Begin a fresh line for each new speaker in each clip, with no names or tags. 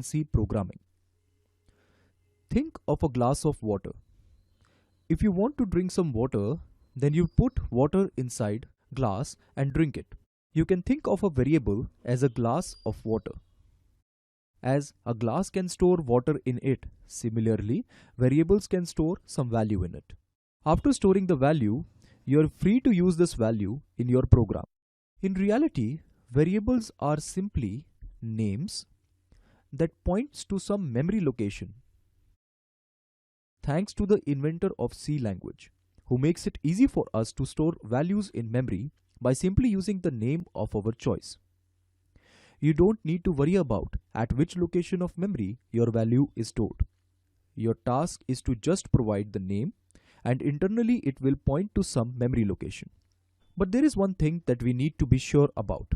C programming. Think of a glass of water. If you want to drink some water, then you put water inside glass and drink it. You can think of a variable as a glass of water, as a glass can store water in it. Similarly, variables can store some value in it. After storing the value, you are free to use this value in your program. In reality, variables are simply names that points to some memory location. Thanks to the inventor of C language, who makes it easy for us to store values in memory by simply using the name of our choice. You don't need to worry about at which location of memory your value is stored. Your task is to just provide the name, and internally it will point to some memory location. But there is one thing that we need to be sure about.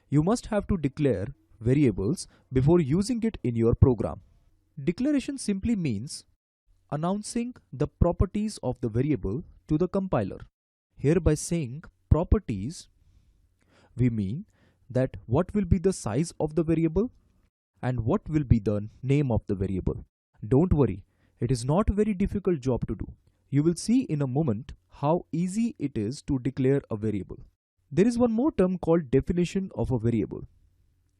You must have to declare variables before using it in your program. Declaration simply means announcing the properties of the variable to the compiler. Here, by saying properties, we mean that what will be the size of the variable and what will be the name of the variable. Don't worry, it is not a very difficult job to do. You will see in a moment how easy it is to declare a variable. There is one more term called definition of a variable,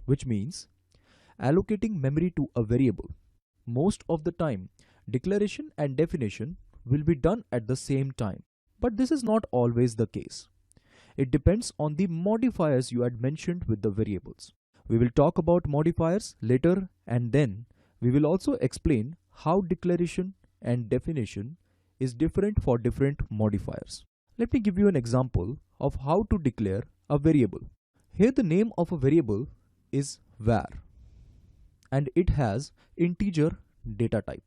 which means allocating memory to a variable. Most of the time, declaration and definition will be done at the same time, but this is not always the case. It depends on the modifiers you had mentioned with the variables. We will talk about modifiers later, and then we will also explain how declaration and definition is different for different modifiers. Let me give you an example of how to declare a variable. Here the name of a variable is var, and it has integer data type.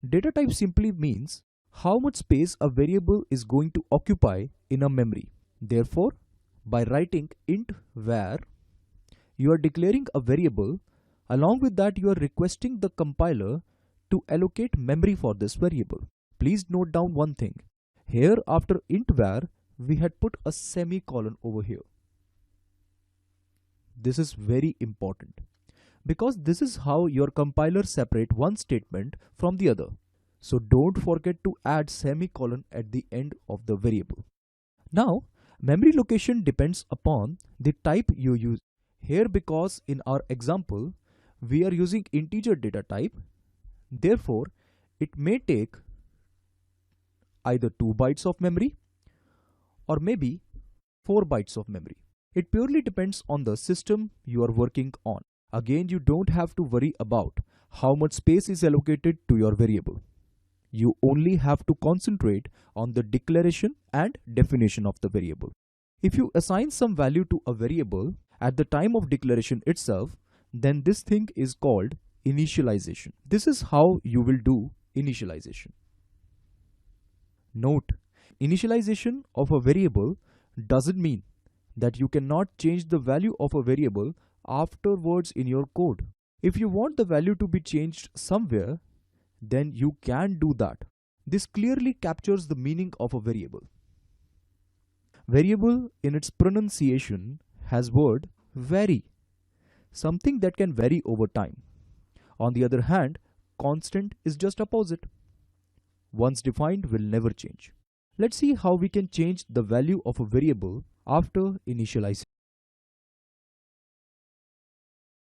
Data type simply means how much space a variable is going to occupy in a memory. Therefore, by writing int var, you are declaring a variable. Along with that, you are requesting the compiler to allocate memory for this variable. Please note down one thing. Here after int var, we had put a semicolon over here. This is very important because this is how your compiler separates one statement from the other. So don't forget to add semicolon at the end of the variable. Now, memory location depends upon the type you use. Here, because in our example, we are using integer data type, therefore, it may take either 2 bytes of memory or maybe 4 bytes of memory. It purely depends on the system you are working on. Again, you don't have to worry about how much space is allocated to your variable. You only have to concentrate on the declaration and definition of the variable. If you assign some value to a variable at the time of declaration itself, then this thing is called initialization. This is how you will do initialization. Note, initialization of a variable doesn't mean that you cannot change the value of a variable afterwards in your code. If you want the value to be changed somewhere, then you can do that. This clearly captures the meaning of a variable. Variable in its pronunciation has word vary, something that can vary over time. On the other hand, constant is just opposite. Once defined will never change. Let's see how we can change the value of a variable after initialization.